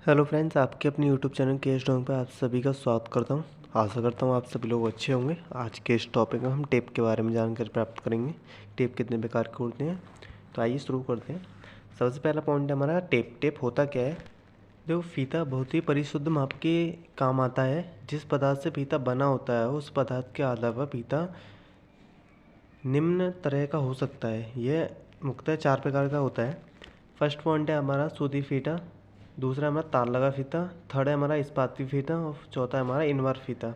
Hello friends, आपके अपने YouTube channel case dog पे आप सभी का स्वागत करता हूं। आशा करता हूं आप सभी लोग अच्छे होंगे। आज के इस टॉपिक में हम टेप के बारे में जानकारी प्राप्त करेंगे। टेप कितने प्रकार के होते हैं, तो आइए शुरू करते हैं। सबसे पहला पॉइंट है हमारा टेप। टेप होता क्या है? देखो, फीता बहुत ही परिशुद्ध माप के काम आता है। जिस पदार्थ से फीता बना होता है उस पदार्थ के आधार पर फीता निम्न तरह का हो सकता है। यह मुख्यतः 4 प्रकार का होता है। फर्स्ट पॉइंट है हमारा सूती फीता, दूसरा हमारा तार लगा फीता, थर्ड है हमारा इस्पाती फीता और चौथा है हमारा इनवर फीता।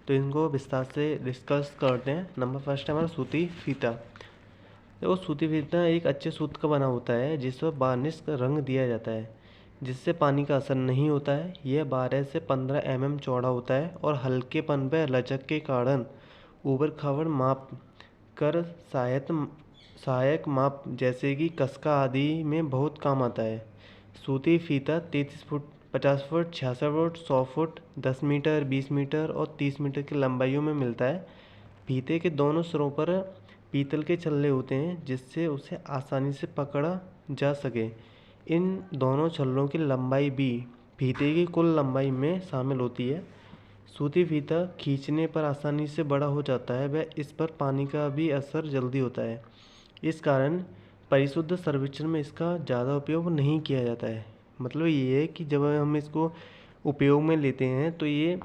तो इनको विस्तार से डिस्कस करते हैं। नंबर फर्स्ट है हमारा सूती फीता। देखो, सूती फीता एक अच्छे सूत का बना होता है जिस पर बार्निश का रंग दिया जाता है, जिससे पानी का असर नहीं होता है। यह 12 से 15 mm चौड़ा होता है और हल्केपन व लचक के कारण ऊबड़ खाबड़ माप कर सहायक माप जैसे कि कसका आदि में बहुत काम आता है। सूती फीता 33 foot, 50 foot, 66 foot, 100 foot, 10 metre, 20 metre और 30 मीटर की लंबाइयों में मिलता है। फीते के दोनों सिरों पर पीतल के छल्ले होते हैं जिससे उसे आसानी से पकड़ा जा सके। इन दोनों छल्लों की लंबाई भी फीते की कुल लंबाई में शामिल होती है। सूती फीता खींचने पर आसानी से बड़ा हो जाता है व इस पर पानी का भी असर जल्दी होता है। इस कारण परिशुद्ध सर्वेक्षण में इसका ज़्यादा उपयोग नहीं किया जाता है। मतलब ये है कि जब हम इसको उपयोग में लेते हैं तो ये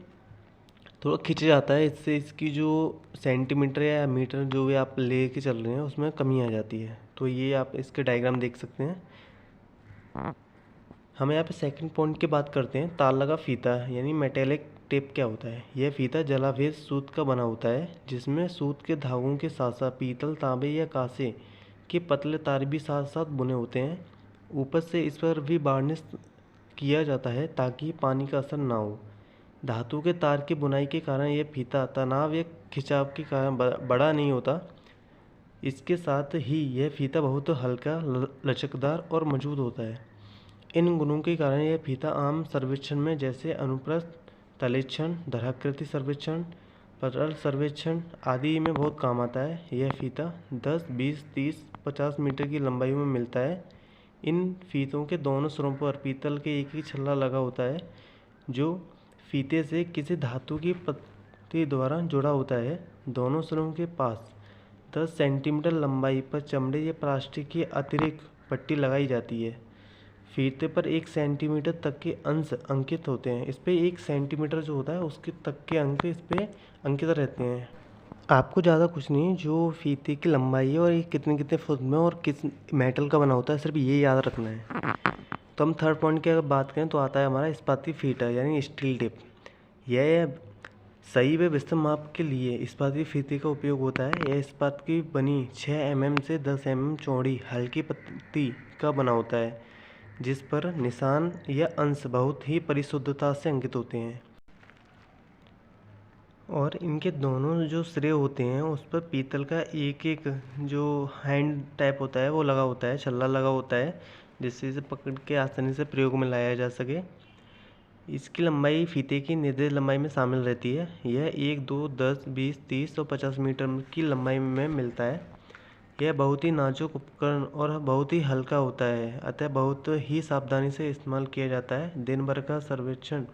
थोड़ा खिंच जाता है। इससे इसकी जो सेंटीमीटर या मीटर जो भी आप ले के चल रहे हैं उसमें कमी आ जाती है। तो ये आप इसके डायग्राम देख सकते हैं। हम यहाँ पे सेकंड पॉइंट की बात करते हैं। तार लगा फीता यानी मेटेलिक टेप क्या होता है? यह फीता जलावेश सूत का बना होता है जिसमें सूत के धागों के साथ साथ पीतल, तांबे या कांसे के पतले तार भी साथ साथ बुने होते हैं। ऊपर से इस पर भी वार्निश किया जाता है ताकि पानी का असर ना हो। धातु के तार की बुनाई के कारण यह फीता तनाव या खिंचाव के कारण बड़ा नहीं होता। इसके साथ ही यह फीता बहुत हल्का, लचकदार और मजबूत होता है। इन गुणों के कारण यह फीता आम सर्वेक्षण में जैसे अनुप्रस्थ तलेक्षण, धराकृति सर्वेक्षण, पटल सर्वेक्षण आदि में बहुत काम आता है। यह फीता 10, 20, 30, 50 मीटर की लंबाई में मिलता है। इन फीतों के दोनों सिरों पर पीतल के एक ही छल्ला लगा होता है जो फीते से किसी धातु की पत्ती द्वारा जुड़ा होता है। दोनों सिरों के पास 10 सेंटीमीटर लंबाई पर चमड़े या प्लास्टिक की अतिरिक्त पट्टी लगाई जाती है। फीते पर 1 सेंटीमीटर तक के अंश अंकित होते हैं। इस पे 1 सेंटीमीटर जो होता है उसके तक के अंक इस पे अंकित रहते हैं। आपको ज़्यादा कुछ नहीं, जो फीते की लंबाई है और ये कितने कितने फुट में और किस मेटल का बना होता है, सिर्फ ये याद रखना है। तो हम थर्ड पॉइंट की अगर बात करें तो आता है हमारा इस्पाती फीता यानी स्टील टेप। यह सही व विस्तृत माप के लिए इस्पाती फीते का उपयोग होता है। यह इस्पात की बनी 6 mm से 10 mm चौड़ी हल्की पत्ती का बना होता है जिस पर निशान या अंश बहुत ही परिशुद्धता से अंकित होते हैं और इनके दोनों जो सिरे होते हैं उस पर पीतल का एक एक जो हैंड टाइप होता है वो लगा होता है, छल्ला लगा होता है जिससे इसे पकड़ के आसानी से प्रयोग में लाया जा सके। इसकी लंबाई फीते की निर्धारित लंबाई में शामिल रहती है। यह 1, 2, 10, 20, 30 और 50 मीटर की लंबाई में मिलता है। यह बहुत ही नाजुक उपकरण और बहुत ही हल्का होता है, अतः बहुत ही सावधानी से इस्तेमाल किया जाता है। दिन भर का सर्वेक्षण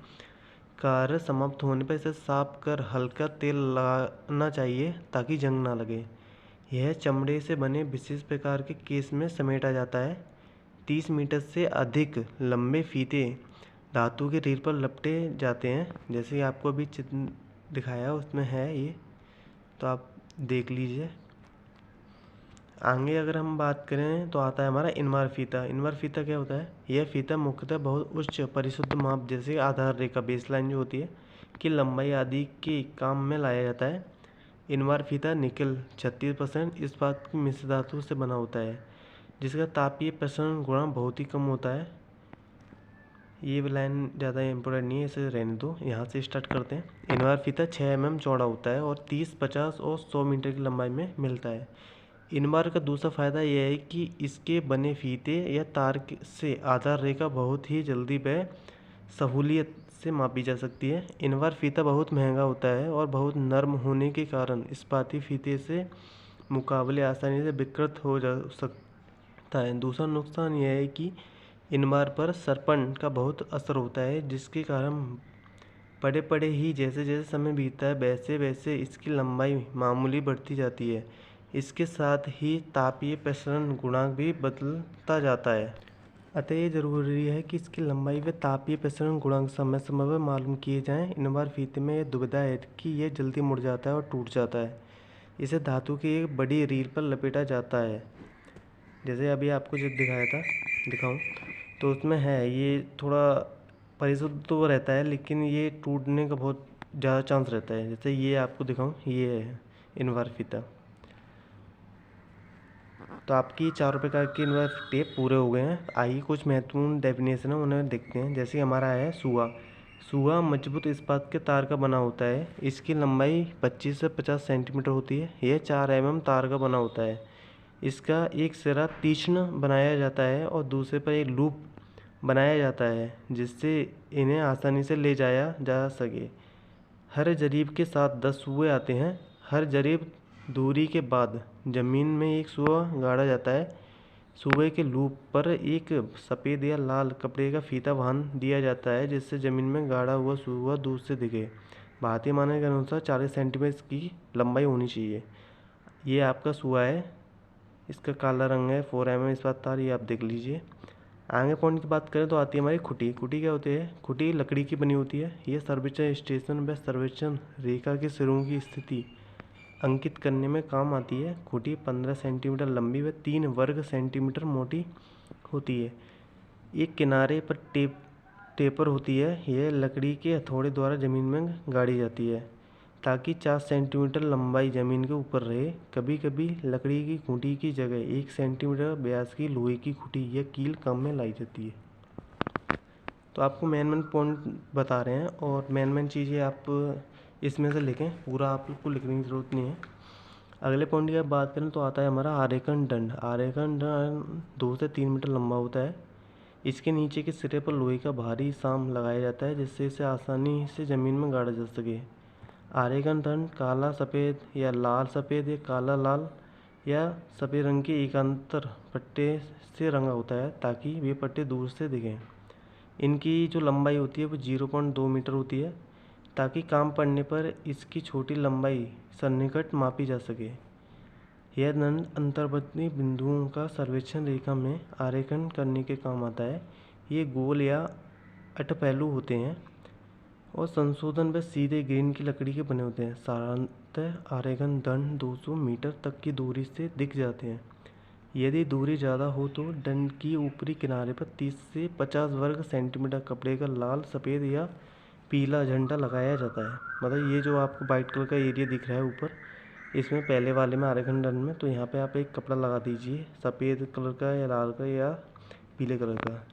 कार्य समाप्त होने पर इसे साफ कर हल्का तेल लगाना चाहिए ताकि जंग ना लगे। यह चमड़े से बने विशेष प्रकार के केस में समेटा जाता है। 30 मीटर से अधिक लंबे फीते धातु के रील पर लपटे जाते हैं, जैसे आपको अभी चित्र दिखाया उसमें है ये, तो आप देख लीजिए। आगे अगर हम बात करें तो आता है हमारा इनवर फीता। इनवर फीता क्या होता है? यह फीता मुख्यतः बहुत उच्च परिशुद्ध माप जैसे आधार रेखा बेसलाइन जो होती है की लंबाई आदि के काम में लाया जाता है। इनवर फीता निकल 36% इस्पात की मिश्र धातु से बना होता है जिसका तापीय प्रसरण गुणांक बहुत ही कम होता है। ये लाइन ज़्यादा इम्पोर्टेंट नहीं है, इसे रहने दो। यहाँ से स्टार्ट करते हैं। इनवर फीता 6 mm चौड़ा होता है और 30, 50 और 100 मीटर की लंबाई में मिलता है। इनवर का दूसरा फ़ायदा यह है कि इसके बने फीते या तार से आधार रेखा बहुत ही जल्दी व सहूलियत से मापी जा सकती है। इनवर फीता बहुत महंगा होता है और बहुत नर्म होने के कारण इस्पाती फीते से मुकाबले आसानी से विकृत हो जा सकता है। दूसरा नुकसान यह है कि इन बार पर सरपन का बहुत असर होता है, जिसके कारण पड़े पड़े ही जैसे जैसे समय बीतता है वैसे वैसे इसकी लंबाई मामूली बढ़ती जाती है। इसके साथ ही तापीय प्रसरण गुणांक भी बदलता जाता है। अतः ये जरूरी है कि इसकी लंबाई व तापीय प्रसरण गुणांक समय समय पर मालूम किए जाएं। इन बार फीते में यह दुविधा है कि यह जल्दी मुड़ जाता है और टूट जाता है। इसे धातु की एक बड़ी रील पर लपेटा जाता है। जैसे अभी आपको जो दिखाया था दिखाऊं तो उसमें है ये थोड़ा परिशुद्ध तो रहता है, लेकिन ये टूटने का बहुत ज़्यादा चांस रहता है। जैसे ये आपको दिखाऊं, ये है इनवार फीता। तो आपकी 4 प्रकार के इनवार टेप पूरे हो गए हैं। आइए कुछ महत्वपूर्ण डेफिनेशन है उन्हें देखते हैं। जैसे हमारा है सुआ। सुआ मजबूत इस्पात के तार का बना होता है। इसकी लंबाई 25 से 50 सेंटीमीटर होती है। यह 4 mm तार का बना होता है। इसका एक सिरा तीक्ष्ण बनाया जाता है और दूसरे पर एक लूप बनाया जाता है, जिससे इन्हें आसानी से ले जाया जा सके। हर जरीब के साथ 10 सुए आते हैं। हर जरीब दूरी के बाद जमीन में एक सुआ गाड़ा जाता है। सुए के लूप पर एक सफ़ेद या लाल कपड़े का फीता बांध दिया जाता है, जिससे जमीन में गाड़ा हुआ सुआ दूर से दिखे। भारतीय मानक के अनुसार 40 सेंटीमीटर की लंबाई होनी चाहिए। ये आपका सुआ है, इसका काला रंग है, 4 mm इस्पात तार, ये आप देख लीजिए। आगे पॉइंट की बात करें तो आती है हमारी खुटी। खुटी क्या होती है? खुटी लकड़ी की बनी होती है। यह सर्वेक्षण स्टेशन व सर्वेक्षण रेखा के सिरों की स्थिति अंकित करने में काम आती है। खुटी 15 सेंटीमीटर लंबी व 3 वर्ग सेंटीमीटर मोटी होती है। एक किनारे पर टेपर होती है। यह लकड़ी के हथौड़े द्वारा जमीन में गाड़ी जाती है ताकि 4 सेंटीमीटर लंबाई जमीन के ऊपर रहे। कभी कभी लकड़ी की खूंटी की जगह 1 सेंटीमीटर व्यास की लोहे की खूंटी या कील काम में लाई जाती है। तो आपको मेन पॉइंट बता रहे हैं और मेन चीज़ें आप इसमें से लिखें, पूरा आपको लिखने की ज़रूरत नहीं है। अगले पॉइंट की बात करें तो आता है हमारा आरेखन दंड। आरेखन दंड 2 से 3 मीटर लंबा होता है। इसके नीचे के सिरे पर लोहे का भारी साम लगाया जाता है, जिससे इसे आसानी से ज़मीन में गाड़ा जा सके। आरेखन दंड काला सफ़ेद या लाल सफ़ेद या काला लाल या सफ़ेद रंग के एकांतर पट्टे से रंगा होता है ताकि वे पट्टे दूर से दिखें। इनकी जो लंबाई होती है वो 0.2 मीटर होती है, ताकि काम पड़ने पर इसकी छोटी लंबाई सन्निकट मापी जा सके। यह दंड अंतर्वर्ती बिंदुओं का सर्वेक्षण रेखा में आरेखन करने के काम आता है। ये गोल या अठपहलू होते हैं और संशोधन व सीधे ग्रेन की लकड़ी के बने होते हैं। साधारणतः आरेखन दंड 200 मीटर तक की दूरी से दिख जाते हैं। यदि दूरी ज़्यादा हो तो दंड की ऊपरी किनारे पर 30 से 50 वर्ग सेंटीमीटर कपड़े का लाल सफ़ेद या पीला झंडा लगाया जाता है। मतलब ये जो आपको वाइट कलर का एरिया दिख रहा है ऊपर, इसमें पहले वाले में आरेखन दंड में, तो यहाँ पे आप एक कपड़ा लगा दीजिए सफ़ेद कलर का या लाल का या पीले कलर का।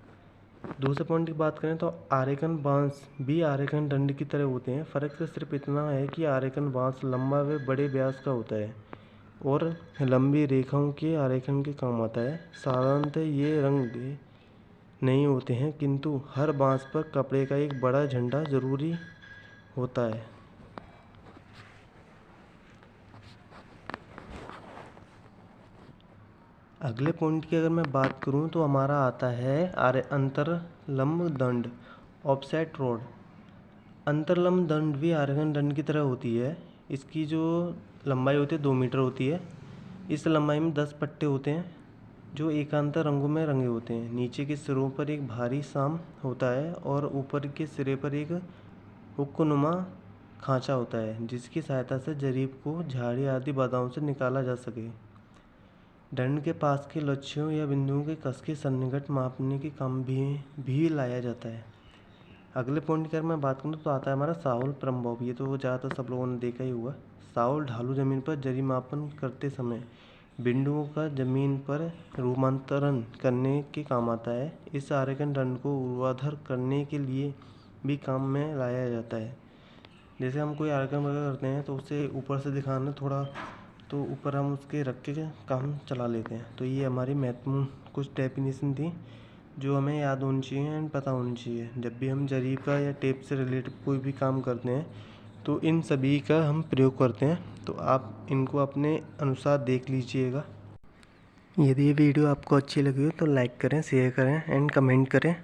दूसरे पॉइंट की बात करें तो आरेखन बांस भी आरेखन दंड की तरह होते हैं। फ़र्क तो सिर्फ इतना है कि आरेखन बांस लंबा व बड़े व्यास का होता है और लंबी रेखाओं के आरेखन के काम आता है। साधारणतः ये रंग नहीं होते हैं, किंतु हर बांस पर कपड़े का एक बड़ा झंडा जरूरी होता है। अगले पॉइंट की अगर मैं बात करूं तो हमारा आता है अंतरलंब दंड, ऑफसेट रोड। अंतरलंब दंड भी आरेखन दंड की तरह होती है। इसकी जो लंबाई होती है 2 मीटर होती है। इस लंबाई में 10 पट्टे होते हैं जो एकांतर रंगों में रंगे होते हैं। नीचे के सिरों पर एक भारी साम होता है और ऊपर के सिरे पर एक हुक्नुमा खांचा होता है, जिसकी सहायता से जरीब को झाड़ी आदि बाधाओं से निकाला जा सके। दंड के पास के लक्ष्यों या बिंदुओं के कस के सन्निकट मापने के काम भी लाया जाता है। अगले पॉइंट की अगर मैं बात करूँ तो आता है हमारा साहुल प्रम्बॉब। ये तो ज़्यादातर सब लोगों ने देखा ही हुआ। साहुल ढालू जमीन पर जरी मापन करते समय बिंदुओं का जमीन पर रूपांतरण करने के काम आता है। इस आरेखन दंड को ऊर्ध्वाधर करने के लिए भी काम में लाया जाता है। जैसे हम कोई आरेखन वगैरह करते हैं तो उसे ऊपर से दिखाना थोड़ा, तो ऊपर हम उसके रख के काम चला लेते हैं। तो ये हमारी महत्वपूर्ण कुछ डेफिनेशन थी जो हमें याद होनी चाहिए एंड पता होनी चाहिए। जब भी हम जरी का या टेप से रिलेटेड कोई भी काम करते हैं तो इन सभी का हम प्रयोग करते हैं। तो आप इनको अपने अनुसार देख लीजिएगा। यदि ये वीडियो आपको अच्छी लगी हो तो लाइक करें, शेयर करें एंड कमेंट करें।